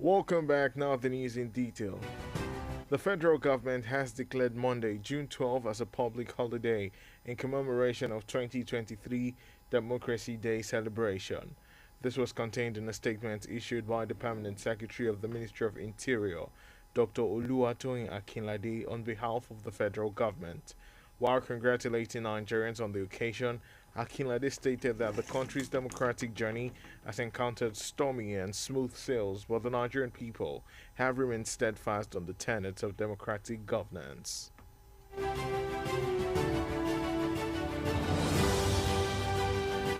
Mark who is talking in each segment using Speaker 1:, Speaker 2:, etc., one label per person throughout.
Speaker 1: Welcome back. Now the news in detail. The federal government has declared Monday, June 12, as a public holiday in commemoration of 2023 Democracy Day celebration. This was contained in a statement issued by the Permanent Secretary of the Ministry of Interior, Dr. Oluwatoyin Akinlade, on behalf of the federal government. While congratulating Nigerians on the occasion, Akinlade stated that the country's democratic journey has encountered stormy and smooth sails, but the Nigerian people have remained steadfast on the tenets of democratic governance.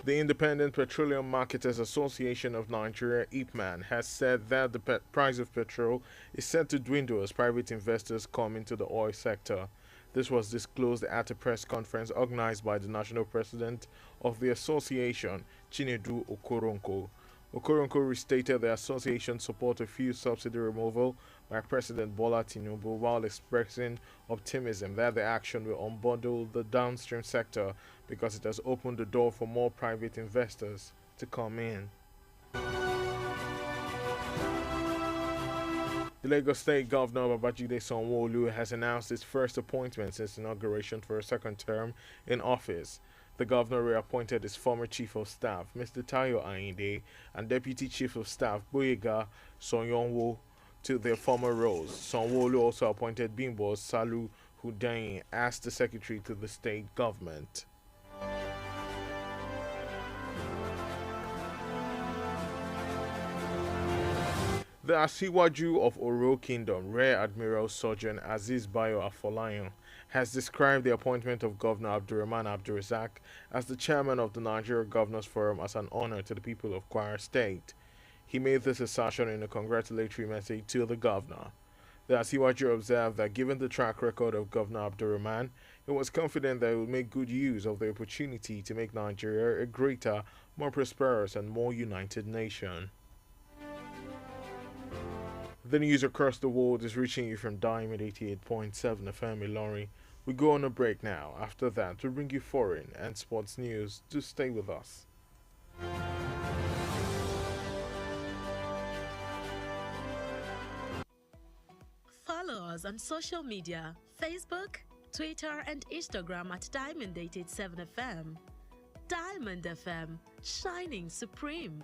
Speaker 1: The Independent Petroleum Marketers Association of Nigeria, IPMAN, has said that the price of petrol is set to dwindle as private investors come into the oil sector. This was disclosed at a press conference organized by the national president of the association, Chinedu Okoronko. Okoronko restated the association's support of fuel subsidy removal by President Bola Tinubu while expressing optimism that the action will unbundle the downstream sector because it has opened the door for more private investors to come in. The Lagos State Governor Babajide Sanwo-Olu has announced his first appointment since inauguration for a second term in office. The governor reappointed his former chief of staff, Mr. Tayo Ayinde, and deputy chief of staff, Boyega Sonyonwo, to their former roles. Sanwo-Olu also appointed Bimbo Salu Hudain as the secretary to the state government. The Asiwaju of Oro Kingdom, Rear Admiral Surgeon Aziz Bayo Afolayan, has described the appointment of Governor Abdurrahman Abdurrazak as the chairman of the Nigeria Governors Forum as an honor to the people of Kwara State. He made this assertion in a congratulatory message to the governor. The Asiwaju observed that given the track record of Governor Abdurrahman, he was confident that he would make good use of the opportunity to make Nigeria a greater, more prosperous and more united nation. The news across the world is reaching you from Diamond 88.7 FM Ilorin. We go on a break now. After that, we'll bring you foreign and sports news. Do stay with us.
Speaker 2: Follow us on social media, Facebook, Twitter and Instagram at Diamond 87 FM. Diamond FM, shining supreme.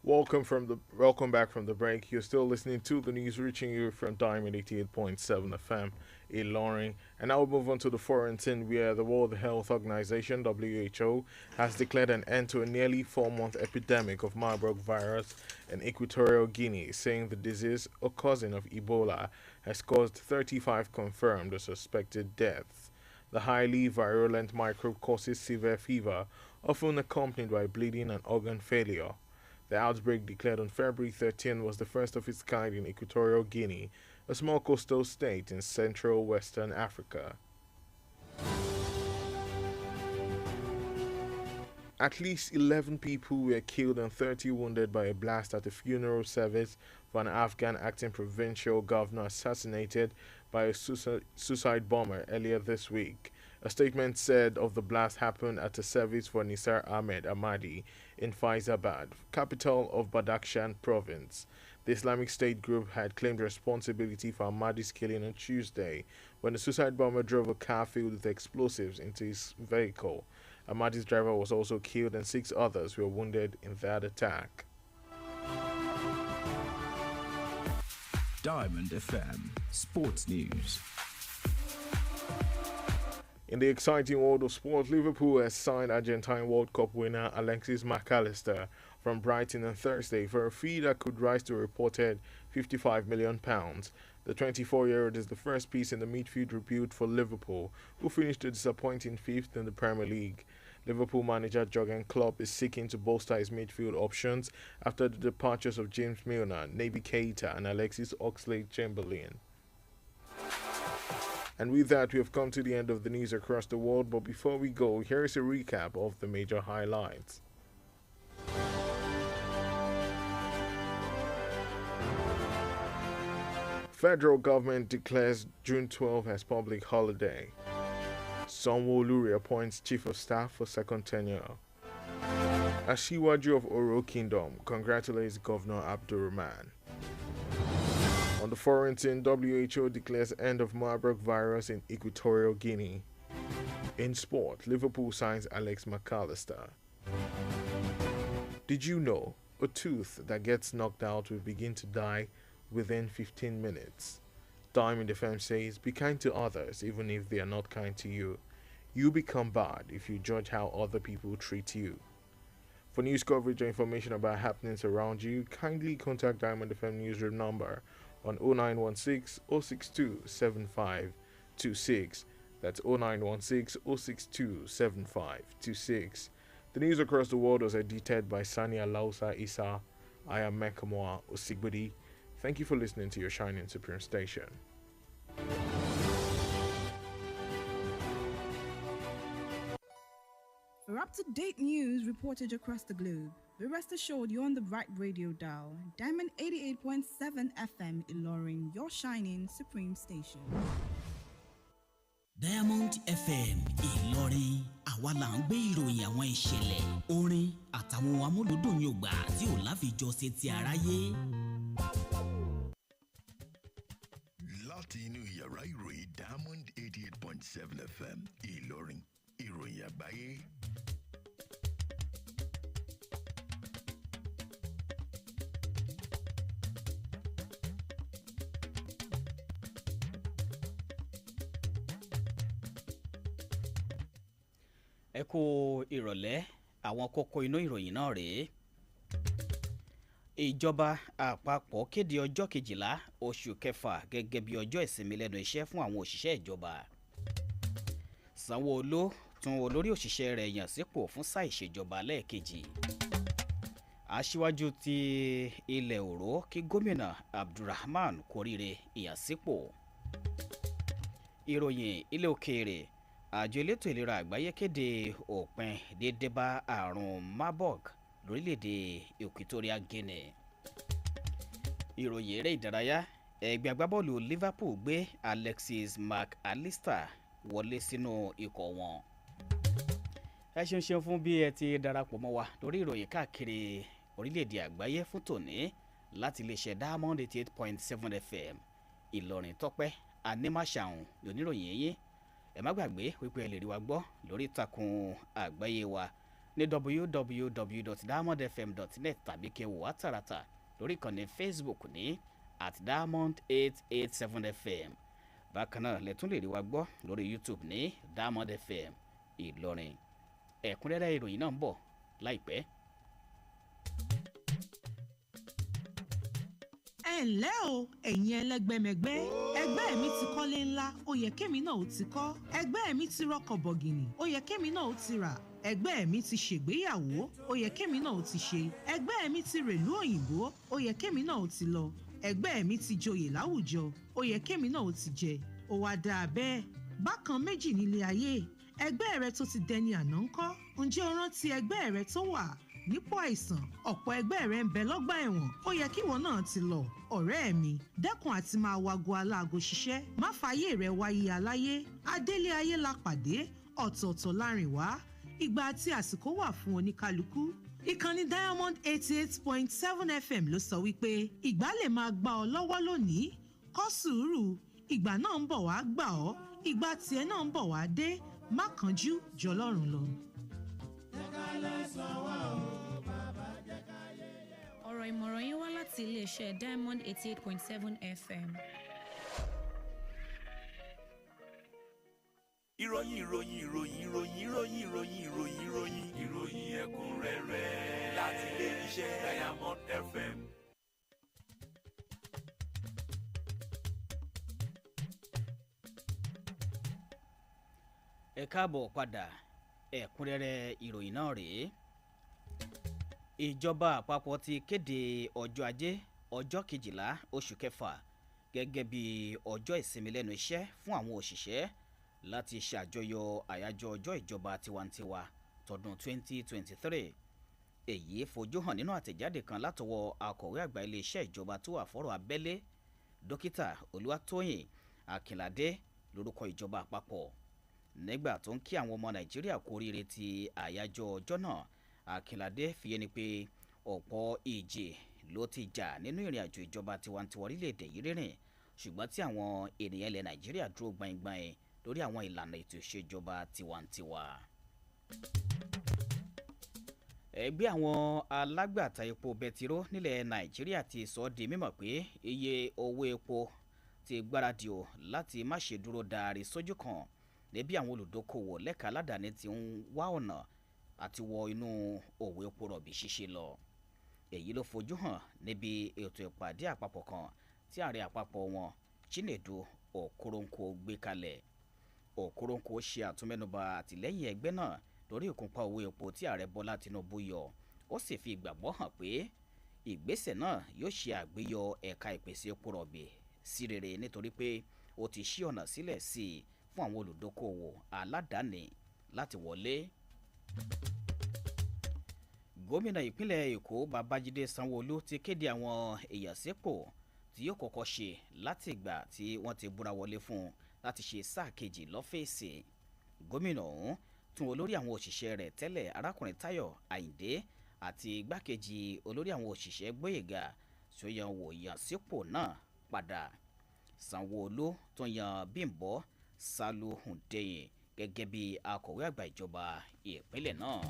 Speaker 1: Welcome back from the break. You're still listening to the news reaching you from Diamond 88.7 FM in Loring. And now we'll move on to the foreign scene where the World Health Organization (WHO) has declared an end to a nearly 4-month epidemic of Marburg virus in Equatorial Guinea, saying the disease, a cousin of Ebola, has caused 35 confirmed or suspected deaths. The highly virulent microbe causes severe fever, often accompanied by bleeding and organ failure. The outbreak, declared on February 13, was the first of its kind in Equatorial Guinea, a small coastal state in central Western Africa. At least 11 people were killed and 30 wounded by a blast at a funeral service for an Afghan acting provincial governor assassinated by a suicide bomber earlier this week. A statement said of the blast happened at a service for Nisar Ahmed Ahmadi in Faizabad, capital of Badakhshan province. The Islamic State group had claimed responsibility for Ahmadi's killing on Tuesday when the suicide bomber drove a car filled with explosives into his vehicle. Ahmadi's driver was also killed and 6 others were wounded in that attack.
Speaker 3: Diamond FM Sports News.
Speaker 1: In the exciting world of sport, Liverpool has signed Argentine World Cup winner Alexis McAllister from Brighton on Thursday for a fee that could rise to a reported £55 million. The 24-year-old is the first piece in the midfield rebuild for Liverpool, who finished a disappointing 5th in the Premier League. Liverpool manager Jurgen Klopp is seeking to bolster his midfield options after the departures of James Milner, Naby Keita and Alexis Oxlade-Chamberlain. And with that, we have come to the end of the news across the world, but before we go, here is a recap of the major highlights. Federal government declares June 12 as public holiday. Sanwo-Olu reappoints Chief of Staff for second tenure. Asiwaju of Oro Kingdom congratulates Governor Abdurrahman. On the foreign scene, WHO declares end of Marburg virus in Equatorial Guinea. In sport, Liverpool signs Alex McAllister. Did you know a tooth that gets knocked out will begin to die within 15 minutes? Diamond FM says, be kind to others even if they are not kind to you. You become bad if you judge how other people treat you. For news coverage or information about happenings around you, kindly contact Diamond FM newsroom number on 0916 062 7526. That's 0916 062 7526. The news across the world was edited by Sania Lausa Isa. I am Mekamua Osigbodi. Thank you for listening to your Shining Supreme station.
Speaker 4: For up-to-date news reported across the globe, be rest assured you're on the right radio dial. Diamond 88.7 FM Ilorin, your shining supreme station.
Speaker 5: Diamond FM Ìlọrin àwa là ń gbé ìròyìn àwọn ìṣẹ̀lẹ̀ orin àtàwọn amúlùdùn yògbà tí ò láfijọ́ ṣe ti aráyé.
Speaker 6: Láti inú yàrá ìròyìn Diamond 88.7 FM Ìlọrin, ìròyìn àgbáyé.
Speaker 5: Ẹ kú ìrọ̀lẹ́, àwọn kókó inú ìròyìn náà rèé. Ìjọba àpapọ̀ kéde ọjọ́ 12 oṣù kẹfà gẹ́gẹ́ bí ọjọ́ ìsinmi lẹ́nu iṣẹ́ fún àwọn òṣìṣẹ́ ìjọba. Sanwó-Olú tún olórí òṣìṣẹ́ rẹ̀ yàn sípò fún sáà ìṣèjọba lẹ́ẹ̀kejì. Aṣíwájú ti ilẹ̀ Òró kí gómìnà Abdulrahman kóríire ìyànsípò. Ìròyìn ilé òkèèrè, àjọ elétò ìlera àgbáyé kéde òpin dídébá àrùn Marburg lórílẹ̀‐èdè Equatorial Guinea. Ìròyìn eré ìdárayá, ẹgbẹ́ agbábọ́ọ̀lù Liverpool gbé Alexis McAllister wọlé sínú ikọ̀ wọn. Ẹ ṣeun fún bí ẹ ti darapọ̀ mọ́ wa lórí ìròyìn káàkiri orílẹ̀‐èdè àgbáyé fún tòní láti iléeṣẹ́ Diamond 88.7 FM Ìlọrin. Tọ́pẹ́ Animasahun lóníròyìn yín. Ẹ má gbàgbé wípé ẹ lè rí wa gbọ́ lórí ìtàkùn àgbáyé wa ní www.diamondfm.net tàbí kẹ́ wò wá tààràtà lórí ìkànnì Facebook ní @diamond887fm. Bákan náà lẹ tún lè rí wa gbọ́ lórí YouTube ní Diamond FM Ìlọrin. Ẹ̀kúnrẹ́rẹ́ ìròyìn náà ń bọ̀ láìpẹ́.
Speaker 7: Ẹ ǹlẹ́ o, ẹ̀yin ẹlẹ́gbẹ́mẹgbẹ́. Ẹgbẹ́ mi ti kọ́lé ńlá, ó yẹ kémi náà ó ti kọ́. Ẹgbẹ́ mi ti rọkọ̀ bọ̀gìnì, ó yẹ kémi náà ó ti rà. Ẹgbẹ́ mi ti ṣègbéyàwó, ó yẹ kémi náà ó ti ṣe. Ẹgbẹ́ mi ti rèlú òyìnbó, ó yẹ kémi náà ó ti lọ. Ẹgbẹ́ mi ti joyè láwùjọ, ó yẹ kémi náà ó ti jẹ. Ó wá dáa bẹ́ẹ̀. Bákan méjì nílé ayé, ẹgbẹ́ rẹ tó ti dẹni àná ńkọ́? Ǹjẹ́ o rántí ẹgbẹ́ rẹ tó wà nípò àìsàn? Ọ̀pọ̀ ẹgbẹ́ rẹ ń bẹ lọ́gbà ẹ̀wọ̀n, ó yẹ kíwọ náà ti lọ. Ọ̀rẹ́ mi, dẹ́kun àti máa wago aláago ṣiṣẹ́, má fàyè rẹ wáyé aláyé. Adélé ayé la pàdé, ọ̀tọ̀ọ̀tọ̀ láàrin wá. Ìgbà àti àsìkò wà fún oníkálukú. Ìkànnì Diamond 88.7 FM ló sọ wípé ìgbà lè máa gbà ọ́ lọ́wọ́ lónìí. Kọ́ sùúrù, ìgbà náà ń bọ̀ wá gbà ọ́, ìgbà tiẹ̀ náà ń bọ̀ wá dé. Má kánjú jọlọ́run lọ.
Speaker 8: Ọ̀rọ̀ ìmọ̀ràn yín wá láti iléeṣẹ́ Diamond 88.7 FM.
Speaker 9: Ìròyìn ẹ̀kúnrẹ́rẹ́ láti iléeṣẹ́ Diamond FM.
Speaker 5: Ẹ káàbọ̀ padà, ẹ̀kúnrẹ́rẹ́ ìròyìn náà rèé. Ìjọba àpapọ̀ ti kéde ọjọ́ ajé ọjọ́ 12 oṣù kẹfà gẹ́gẹ́ bí ọjọ́ ìsinmi lẹ́nu iṣẹ́ fún àwọn òṣìṣẹ́ láti ṣàjọyọ̀ àyájọ́ ọjọ́ ìjọba tiwantiwa tọdún 2023. Èyí fojú hàn nínú àtẹ̀jáde kan látọwọ́ akọ̀wé àgbà iléeṣẹ́ ìjọba tó wà fọ́rọ̀ abẹ́lé dókítà Olúwatóyìn Akínládé lórúkọ ìjọba àpapọ̀ nígbà tó ń kí àwọn ọmọ Nàìjíríà kú oríire ti àyájọ́ ọjọ́ náà. Akínládé fi yé ni pé ọ̀pọ̀ ìjì ló ti jà nínú ìrìn àjò ìjọba tiwantiwa orílẹ̀-èdè yìí rírìn, ṣùgbọ́n tí àwọn ènìyàn ilẹ̀ Nàìjíríà dúró gbaingbain lórí àwọn ìlànà ètò ìṣèjọba tiwantiwa. Ẹgbẹ́ àwọn alágbàtà epo bẹtiró nílẹ̀ Nàìjíríà ti sọ di mímọ̀ pé iye owó epo ti gbáradì o láti má ṣe dúró darí sójú kan níbi àwọn olùdókòwò lẹ́ka aládàáni ti ń wá ọ̀nà àti wọ inú òwò epo rọ̀bì ṣíṣe lọ. Èyí ló fojú hàn níbi ètò ìpàdé àpapọ̀ kan tí ààrẹ àpapọ̀ wọn Chinedu Okoronko gbé kalẹ̀. Okoronko ṣe àtúnmẹ́nubà àtìlẹ́yìn ẹgbẹ́ náà lórí ìkúnpá owó epo tí ààrẹ Bọ́lá Tinubu yọ. Ó sì fi ìgbàgbọ́ hàn pé ìgbésẹ̀ náà yóò ṣe àgbéyọ ẹ̀ka ìpèsè epo rọ̀bì sí rere nítorí pé ó ti ṣí ọ̀nà sílẹ̀ sí i fún àwọn olùdókòwò aládàáni láti wọlé. Gómìnà ìpínlẹ̀ Èkó Babájídé Sanwó-Olú ti kéde àwọn ìyànsípò tí yóò kọ́kọ́ ṣe láti ìgbà tí wọ́n ti búra wọlé fún un láti ṣe sáà kejì lọ́fíìsì. Gómìnà ọ̀hún tún olórí àwọn òṣìṣẹ́ rẹ̀ tẹ́lẹ̀ arákùnrin Táyọ̀ Àyìndé àti igbákejì olórí àwọn òṣìṣẹ́ Gbóyèga Ṣóyẹ̀wò ìyànsípò náà padà. Sanwó-Olú tún yan Bímbọ́ Sálúhùndéyìn gẹ́gẹ́ bí akọ̀wé àgbà ìjọba ìpínlẹ̀ náà.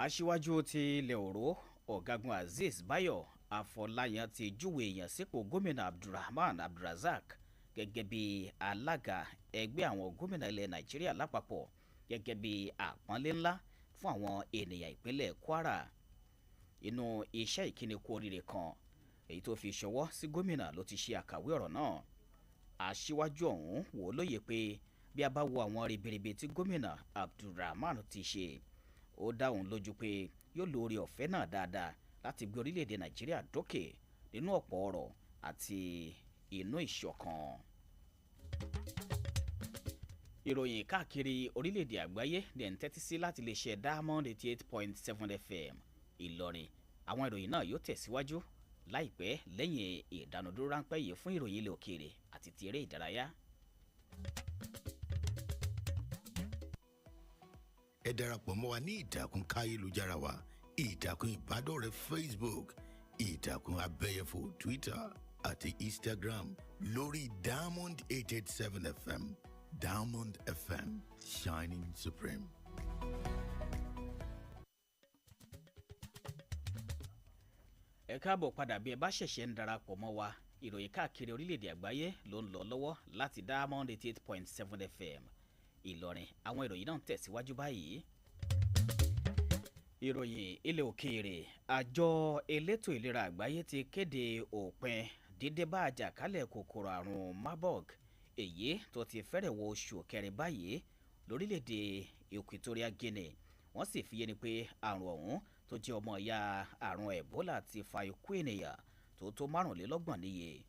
Speaker 5: Aṣíwájú ti ilẹ̀ Òró Ọ̀gágun Azeez Báyọ̀ Afọláyan ti júwe ìyànsípò gómìnà Abdulrahman Abdulrazak gẹ́gẹ́ bí alága ẹgbẹ́ àwọn gómìnà ilẹ̀ Nàìjíríà lápapọ̀ gẹ́gẹ́ bí àpọ́nlé ńlá fún àwọn ènìyàn ìpínlẹ̀ Kwara. Inú iṣẹ́ ìkíni kú oríire kan èyí tó fi ṣọwọ́ sí gómìnà ló ti ṣe àkàwé ọ̀rọ̀ náà. Aṣíwájú ọ̀hún wò lóye pé bí a bá wo àwọn ribiribi tí gómìnà Abdulrahman ti ṣe, ó dá òun lójú pé yóò lo oore ọ̀fẹ́ náà dáadáa láti gbé orílẹ̀-èdè Nàìjíríà dókè nínú ọ̀pọ̀ ọ̀rọ̀ àti inú ìṣọ̀kan. Ìròyìn káàkiri orílẹ̀-èdè àgbáyé ní ẹ̀ ń tẹ́tí sí láti lè ṣe Diamond 88.7 FM Ìlọrin. Àwọn ìròyìn náà yóò tẹ̀síwájú láìpẹ́ lẹ́yìn ìdánudúró ráńpẹ́ yìí fún ìròyìn ilẹ̀ òkèèrè àti ti eré ìdárayá.
Speaker 6: Ẹ darapọ̀ mọ́ wa ní ìtàkùn káyélujára wa, ìtàkùn ìbádọ́rẹ̀ẹ́ Facebook, ìtàkùn abẹ́yẹfò Twitter àti Instagram lórí Diamond 887 FM. Diamond FM, shining supreme.
Speaker 5: Ẹ káàbọ̀ padà bí ẹ bá ṣẹ̀ṣẹ̀ ń darapọ̀ mọ́ wa. Ìròyìn káàkiri orílẹ̀-èdè àgbáyé ló ń lọ lọ́wọ́ láti Diamond 88.7 FM Ìlọrin. Àwọn ìròyìn náà ń tẹ̀síwájú báyìí. Ìròyìn ilẹ̀ òkèèrè. Àjọ elétò ìlera àgbáyé ti kéde òpin dídébá àjàkálẹ̀ kòkòrò àrùn Marburg, èyí tó ti fẹ́rẹ̀ wọ oṣù kẹrin báyìí lórílẹ̀-èdè Equatorial Guinea. Wọ́n sì fi yé ni pé àrùn ọ̀hún tó jẹ́ ọmọ ìyá àrùn Ebola ti fa ikú ènìyàn tó 25 níye.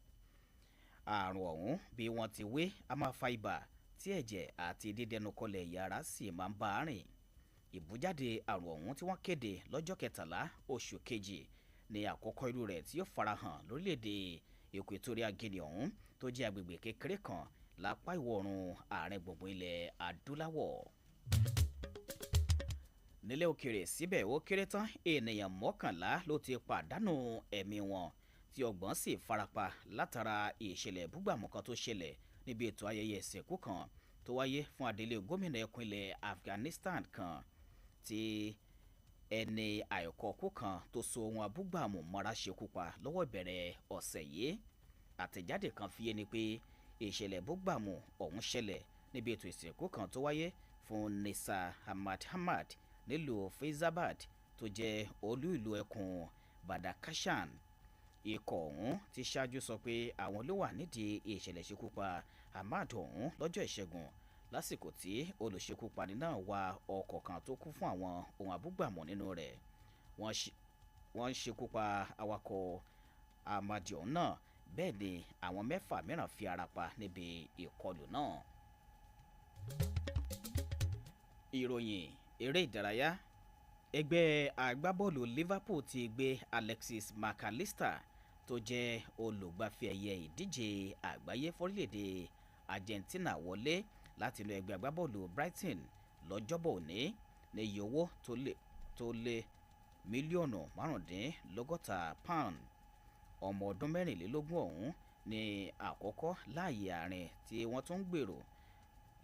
Speaker 5: Àrùn ọ̀hún bí wọ́n ti wé a máa fa ibà tí ẹ̀jẹ̀ àti dídẹnukọlẹ̀ yàrá sì máa ń bá a rìn. Ìbújáde àrùn ọ̀hún tí wọ́n kéde lọ́jọ́ 13 oṣù kejì ní àkọ́kọ́ irú rẹ̀ tí yóò farahàn lórílẹ̀‐èdè Equatorial Guinea ọ̀hún tó jẹ́ agbègbè kékeré kan lápá ìwọ̀ oòrùn àárín gbùngbùn ilẹ̀ adúláwọ̀. Nílẹ̀ òkèèrè síbẹ̀ ó kéré tán ènìyàn 11 ló ti pàdánù ẹ̀mí wọn tí 30 sì farapa látara ìṣẹ̀lẹ̀ búgbàmù kan tó ṣẹlẹ̀ níbi ètò ayẹyẹ ìsìnkú kan tó wáyé fún adelé gómìnà ẹkùn ilẹ̀ Afghanistan kan tí ẹni àìkọ́kú kan tó so ohun abúgbàmù mọ́ra ṣekú pa lọ́wọ́ ìbẹ̀rẹ̀ ọ̀sẹ̀ yìí. Àtẹ̀jáde kan fi yé ni pé ìṣẹ̀lẹ̀ búgbàmù ọ̀hún ṣẹlẹ̀ níbi ètò ìsìnkú kan tó wáyé fún Nisa Hamad nílùú Faizabad tó jẹ́ olú ìlú ẹkùn Badakashan. Ikọ̀ ọ̀hún ti ṣáájú sọ pé àwọn ló wà nídìí ìṣẹ̀lẹ̀ ìṣekúpa Hamad ọ̀hún lọ́jọ́ ìṣẹ́gun lásìkò tí olùṣekúpani náà wa ọkọ̀ kan tó kún fún àwọn ohun abúgbàmù nínú rẹ̀. Wọ́n ṣekúpa awakọ̀ Hamad ọ̀hún náà, bẹ́ẹ̀ ni àwọn 6 mìíràn fi ara pa níbi ìkọlù náà. Ìròyìn eré ìdárayá. Ẹgbẹ́ agbábọ́ọ̀lù Liverpool ti gbé Alexis McAllister tó jẹ́ olùgbafẹ́ ẹ̀yẹ ìdíje àgbáyé fórílẹ̀-èdè Argentina wọlé láti inú ẹgbẹ́ agbábọ́ọ̀lù Brighton lọ́jọ́bọ̀ òní ní iye owó tó lé mílíọ̀nù £15. Ọmọ ọdún 24 ọ̀hún ní àkọ́kọ́ láàyè àárín tí wọ́n tún ń gbèrò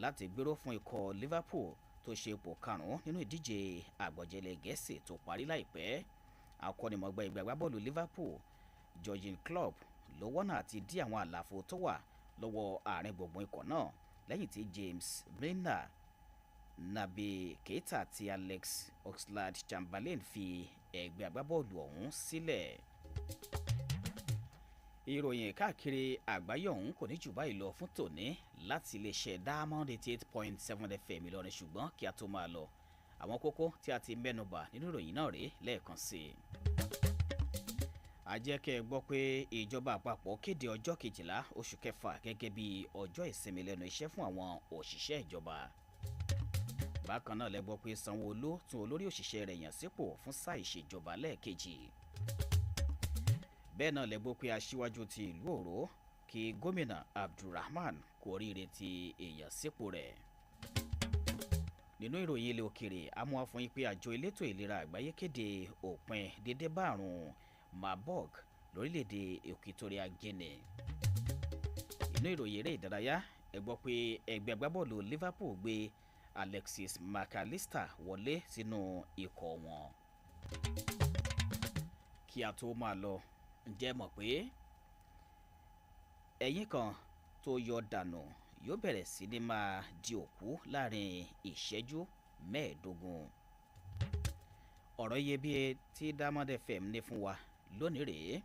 Speaker 5: láti gbèrò fún ikọ̀ Liverpool tó ṣe ipò karùn-ún nínú ìdíje àgbọ̀jẹ̀lẹ̀ Gẹ̀ẹ́sì tó parí láìpẹ́. Akọ́nimọ̀ọ́gbá ẹgbẹ́ agbábọ́ọ̀lù Liverpool Jurgen Klopp ló wọ́nà àti dí àwọn àlàfo tó wà lọ́wọ́ àárín gbùngbùn ikọ̀ náà lẹ́yìn tí James Milner, Naby Keita àti Alex Oxlade-Chamberlain fi ẹgbẹ́ agbábọ́ọ̀lù ọ̀hún sílẹ̀. Ìròyìn káàkiri àgbáyé ọ̀hún kò ní jù báyìí lọ fún tòní láti iléeṣẹ́ Diamond 88.7 FM Ìlọrin, ṣùgbọ́n kí a tó máa lọ àwọn kókó tí a ti mẹ́nubà nínú ìròyìn náà rèé lẹ́ẹ̀kan sí i. A jẹ́ kẹ́ ẹ gbọ́ pé ìjọba àpapọ̀ kéde ọjọ́ 12 oṣù kẹfà gẹ́gẹ́ bí ọjọ́ ìsinmi lẹ́nu iṣẹ́ fún àwọn òṣìṣẹ́ ìjọba. Bákan náà lẹ gbọ́ pé Sanwó-Olú tún olórí òṣìṣẹ́ rẹ̀ yàn sípò fún sáà ìṣèjọba lẹ́ẹ̀kejì. Bẹ́ẹ̀ náà lẹ gbọ́ pé aṣíwájú ti ìlú Òró kí gómìnà Abdulrahman kú oríire ti èèyàn sípò rẹ̀. Nínú ìròyìn ilẹ̀ òkèrè a mú wá fún yín pé àjọ elétò ìlera àgbáyé kéde òpin dédé bá àrùn Marburg lórílẹ̀‐èdè Equatorial Guinea. Nínú ìròyìn eré ìdárayá ẹ gbọ́ pé ẹgbẹ́ agbábọ́ọ̀lù Liverpool gbé Alexis McAllister wọlé sínú ikọ̀ wọn. Kí a tó máa lọ, ǹjẹ́ mọ̀ pé ẹyin kan tó yọ dànù yóò bẹ̀rẹ̀ sí ní máa di òkú láàrin ìṣẹ́jú 15. Ọ̀rọ̀ iyebíye tí Diamond FM ní fún wa lónìí rèé: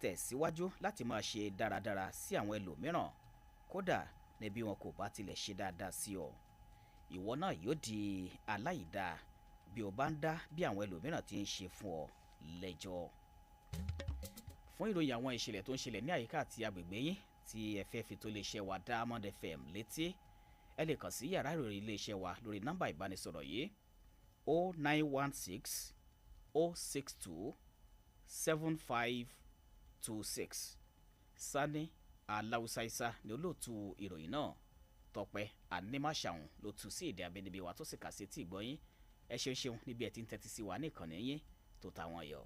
Speaker 5: tẹ̀síwájú láti máa ṣe dáradára sí àwọn ẹlòmíràn kódà níbi wọn kò bá tilẹ̀ ṣe dáadáa sí ọ. Ìwọ náà yóò di aláìdáa bí o bá ń dá bí àwọn ẹlòmíràn ti ń ṣe fún ọ lẹ́jọ́. Fún ìròyìn àwọn ìṣẹ̀lẹ̀ tó ń ṣẹlẹ̀ ní àyíká àti agbègbè yín tí ẹ fẹ́ fi tó iléeṣẹ́ wa Diamond FM létí, ẹ lè kàn sí yàrá ìròyìn iléeṣẹ́ wa lórí nọ́mbà ìbánisọ̀rọ̀ yìí 0916 062 7526. Sani Aláùsáísá ni olóòtú ìròyìn náà. Tọ́pẹ́ Animasahun ló tú sí èdè abínibí wa tó sì kà sí tí ìgbọ́yín. Ẹ ṣeun níbi ẹ ti ń tẹ́tí sí wa ní ìkànnì yín tó ta wọn yọ.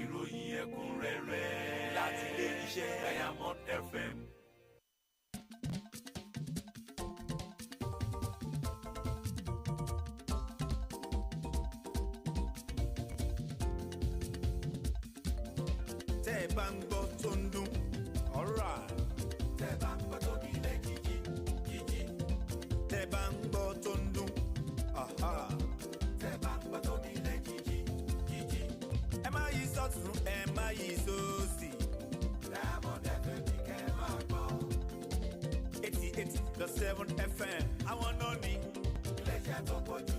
Speaker 9: ìròyìn ẹ̀kúnrẹ́rẹ́ láti ilé iṣẹ́ Diamond FM.
Speaker 6: tẹ́ ẹ bá ń gbọ́ tó ń dún ọ̀rá.
Speaker 9: tẹ́ ẹ bá ń gbọ́ tó ní ilé jíjí jíjí.
Speaker 6: tẹ́ ẹ bá ń gbọ́ tó ń dún ọ̀há.
Speaker 9: tẹ́ ẹ bá ń gbọ́ tó ní ilé jíjí jíjí.
Speaker 6: ẹ má yí sọ́tún ẹ má yí sósì.
Speaker 9: Diamond FM ní kẹ́ ẹ máa gbọ́.
Speaker 6: 88.7 FM àwọn náà ní.
Speaker 9: iléeṣẹ́ tó pọ̀ jù.